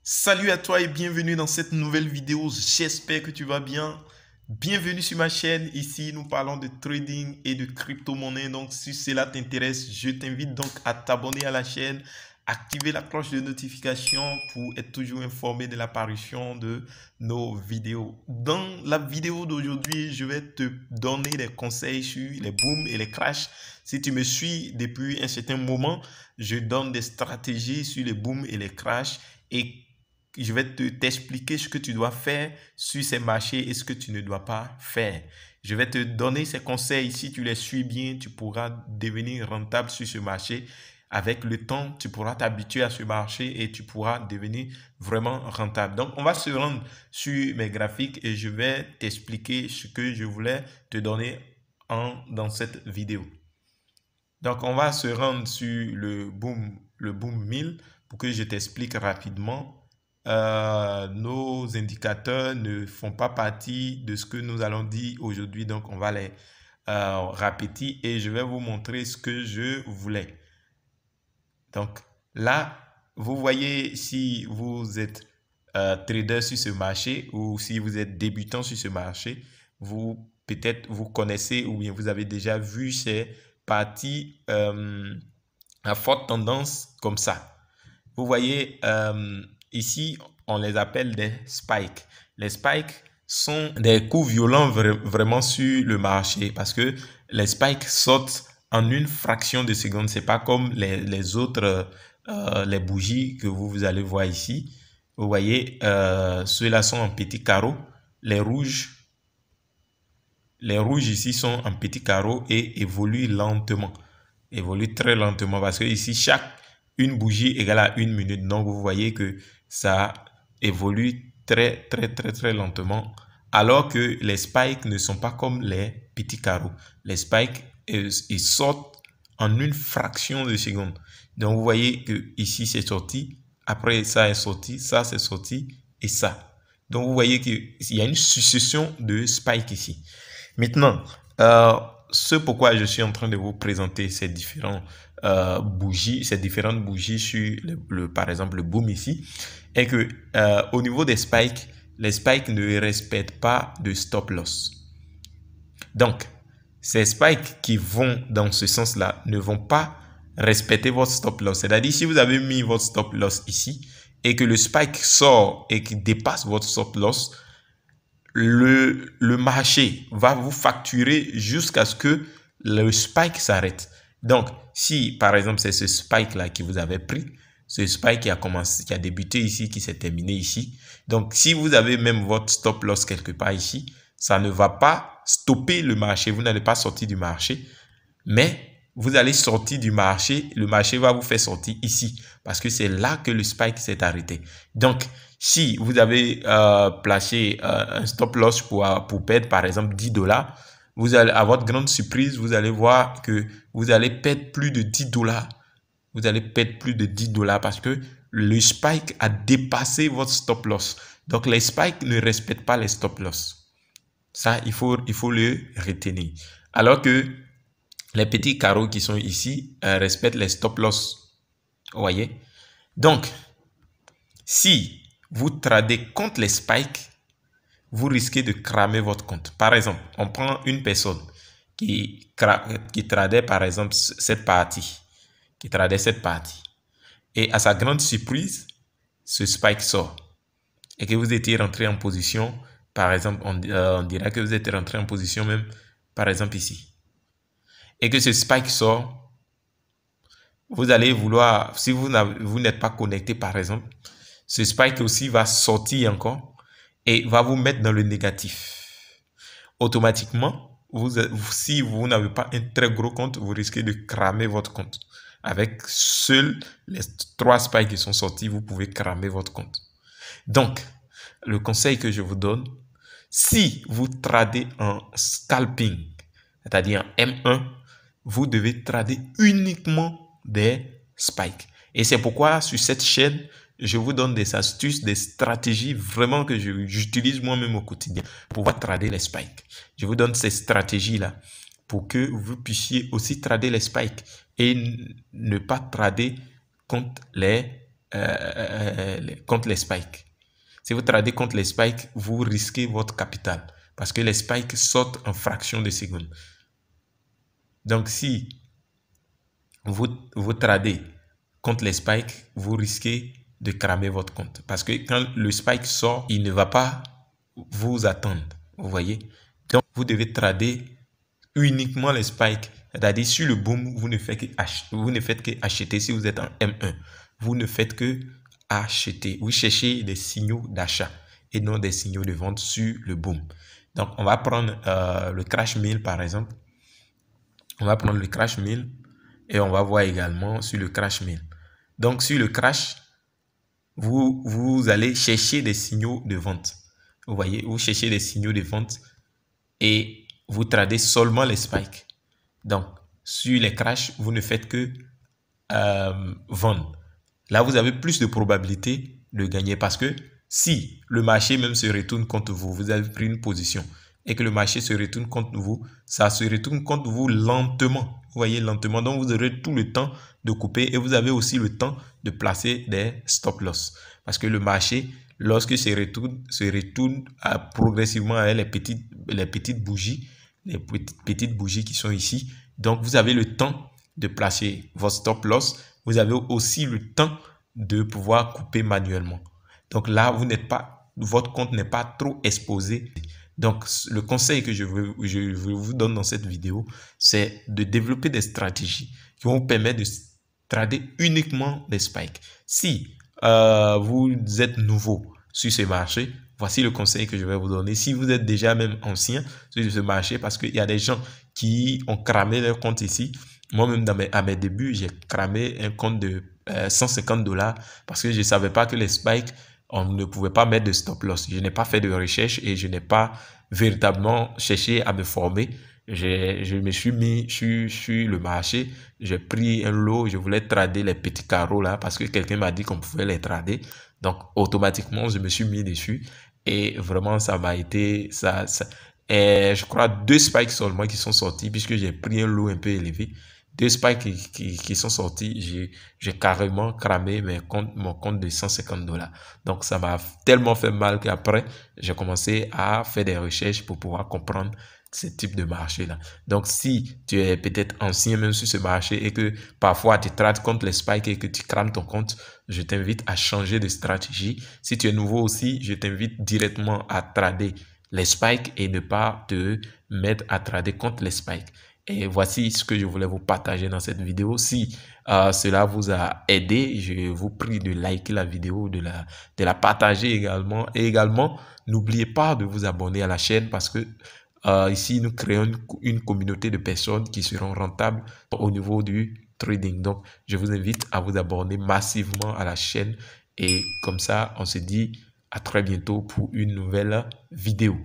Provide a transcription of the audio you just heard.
Salut à toi et bienvenue dans cette nouvelle vidéo. J'espère que tu vas bien. Bienvenue sur ma chaîne. Ici, nous parlons de trading et de crypto-monnaie. Donc, si cela t'intéresse, je t'invite donc à t'abonner à la chaîne, activer la cloche de notification pour être toujours informé de l'apparition de nos vidéos. Dans la vidéo d'aujourd'hui, je vais te donner des conseils sur les booms et les crashs. Si tu me suis depuis un certain moment, je donne des stratégies sur les booms et les crashs et je vais t'expliquer ce que tu dois faire sur ces marchés et ce que tu ne dois pas faire. Je vais te donner ces conseils. Si tu les suis bien, tu pourras devenir rentable sur ce marché. Avec le temps, tu pourras t'habituer à ce marché et tu pourras devenir vraiment rentable. Donc, on va se rendre sur mes graphiques et je vais t'expliquer ce que je voulais te donner dans cette vidéo. Donc, on va se rendre sur le boom 1000 pour que je t'explique rapidement. Nos indicateurs ne font pas partie de ce que nous allons dire aujourd'hui, donc on va les répéter et je vais vous montrer ce que je voulais. Donc là, vous voyez si vous êtes trader sur ce marché ou si vous êtes débutant sur ce marché, vous peut-être vous connaissez ou bien vous avez déjà vu ces parties à forte tendance comme ça. Vous voyez, ici, on les appelle des spikes. Les spikes sont des coups violents vraiment sur le marché parce que les spikes sautent en une fraction de seconde. C'est pas comme les autres, les bougies que vous allez voir ici. Vous voyez, ceux-là sont en petits carreaux. Les rouges ici sont en petits carreaux et évoluent lentement. Évoluent très lentement parce que ici, une bougie égale à 1 minute. Donc, vous voyez que ça évolue très lentement. Alors que les spikes ne sont pas comme les petits carreaux. Les spikes, ils sortent en une fraction de seconde. Donc, vous voyez que ici, c'est sorti. Après, ça est sorti. Ça, c'est sorti. Et ça. Donc, vous voyez qu'il y a une succession de spikes ici. Maintenant, ce pourquoi je suis en train de vous présenter ces différentes bougies sur par exemple le boom ici, est que au niveau des spikes, les spikes ne respectent pas de stop loss. Donc, ces spikes qui vont dans ce sens-là ne vont pas respecter votre stop loss. C'est-à-dire, si vous avez mis votre stop loss ici et que le spike sort et qu'il dépasse votre stop loss, le marché va vous facturer jusqu'à ce que le spike s'arrête. Donc, si par exemple c'est ce spike là qui vous avait pris, ce spike qui a débuté ici, qui s'est terminé ici. Donc, si vous avez même votre stop loss quelque part ici, ça ne va pas stopper le marché. Vous n'allez pas sortir du marché, mais vous allez sortir du marché. Le marché va vous faire sortir ici parce que c'est là que le spike s'est arrêté. Donc, si vous avez placé un stop loss pour perdre par exemple 10 $, vous allez, à votre grande surprise, vous allez voir que vous allez perdre plus de 10 $. Vous allez perdre plus de 10 $ parce que le spike a dépassé votre stop loss. Donc, les spikes ne respectent pas les stop loss. Ça, il faut le retenir. Alors que les petits carreaux qui sont ici respectent les stop loss. Vous voyez? Donc, si vous tradez contre les spikes, vous risquez de cramer votre compte. Par exemple, on prend une personne qui tradait par exemple cette partie, et à sa grande surprise, ce spike sort et que vous étiez rentré en position, par exemple, on dira que vous êtes rentré en position même, par exemple ici, et que ce spike sort, vous allez vouloir, si vous n'êtes pas connecté par exemple, ce spike aussi va sortir encore et va vous mettre dans le négatif. Automatiquement, si vous n'avez pas un très gros compte, vous risquez de cramer votre compte. Avec seuls les 3 spikes qui sont sortis, vous pouvez cramer votre compte. Donc, le conseil que je vous donne, si vous tradez en scalping, c'est-à-dire en M1, vous devez trader uniquement des spikes. Et c'est pourquoi sur cette chaîne, je vous donne des astuces, des stratégies vraiment que j'utilise moi-même au quotidien pour pouvoir trader les spikes. Je vous donne ces stratégies-là pour que vous puissiez aussi trader les spikes et ne pas trader contre les contre les spikes. Si vous tradez contre les spikes, vous risquez votre capital parce que les spikes sortent en fraction de seconde. Donc, si vous tradez contre les spikes, vous risquez de cramer votre compte. Parce que quand le spike sort, il ne va pas vous attendre. Vous voyez? Donc, vous devez trader uniquement les spikes. C'est-à-dire, sur le boom, vous ne faites que acheter si vous êtes en M1. Vous ne faites que acheter. Vous cherchez des signaux d'achat et non des signaux de vente sur le boom. Donc, on va prendre le crash 1000 par exemple. On va prendre le crash 1000 et on va voir également sur le crash 1000. Donc, sur le crash, vous allez chercher des signaux de vente. Vous voyez, vous cherchez des signaux de vente et vous tradez seulement les spikes. Donc, sur les crashs, vous ne faites que vendre. Là, vous avez plus de probabilité de gagner parce que si le marché même se retourne contre vous, vous avez pris une position et que le marché se retourne contre vous, ça se retourne contre vous lentement. Vous voyez, lentement. Donc, vous aurez tout le temps de couper et vous avez aussi le temps de placer des stop loss. Parce que le marché, lorsque se retourne progressivement avec les petites bougies qui sont ici. Donc, vous avez le temps de placer votre stop loss. Vous avez aussi le temps de pouvoir couper manuellement. Donc là, votre compte n'est pas trop exposé. Donc, le conseil que je vous donne dans cette vidéo, c'est de développer des stratégies qui vont vous permettre de trader uniquement des spikes. Si vous êtes nouveau sur ce marché, voici le conseil que je vais vous donner. Si vous êtes déjà même ancien sur ce marché, parce qu'il y a des gens qui ont cramé leur compte ici. Moi-même, à mes débuts, j'ai cramé un compte de 150 $ parce que je ne savais pas que les spikes, on ne pouvait pas mettre de stop loss. Je n'ai pas fait de recherche et je n'ai pas véritablement cherché à me former. Je me suis mis sur le marché, j'ai pris un lot, je voulais trader les petits carreaux là parce que quelqu'un m'a dit qu'on pouvait les trader. Donc, automatiquement, je me suis mis dessus et vraiment, ça m'a été... Et je crois 2 spikes seulement qui sont sortis puisque j'ai pris un lot un peu élevé. 2 spikes qui sont sortis, j'ai carrément cramé mon compte de 150 $. Donc, ça m'a tellement fait mal qu'après, j'ai commencé à faire des recherches pour pouvoir comprendre ce type de marché-là. Donc, si tu es peut-être ancien même sur ce marché et que parfois tu trades contre les spikes et que tu crames ton compte, je t'invite à changer de stratégie. Si tu es nouveau aussi, je t'invite directement à trader les spikes et ne pas te mettre à trader contre les spikes. Et voici ce que je voulais vous partager dans cette vidéo. Si cela vous a aidé, je vous prie de liker la vidéo, de la partager également. Et également, n'oubliez pas de vous abonner à la chaîne parce que ici, nous créons une communauté de personnes qui seront rentables au niveau du trading. Donc, je vous invite à vous abonner massivement à la chaîne. Et comme ça, on se dit à très bientôt pour une nouvelle vidéo.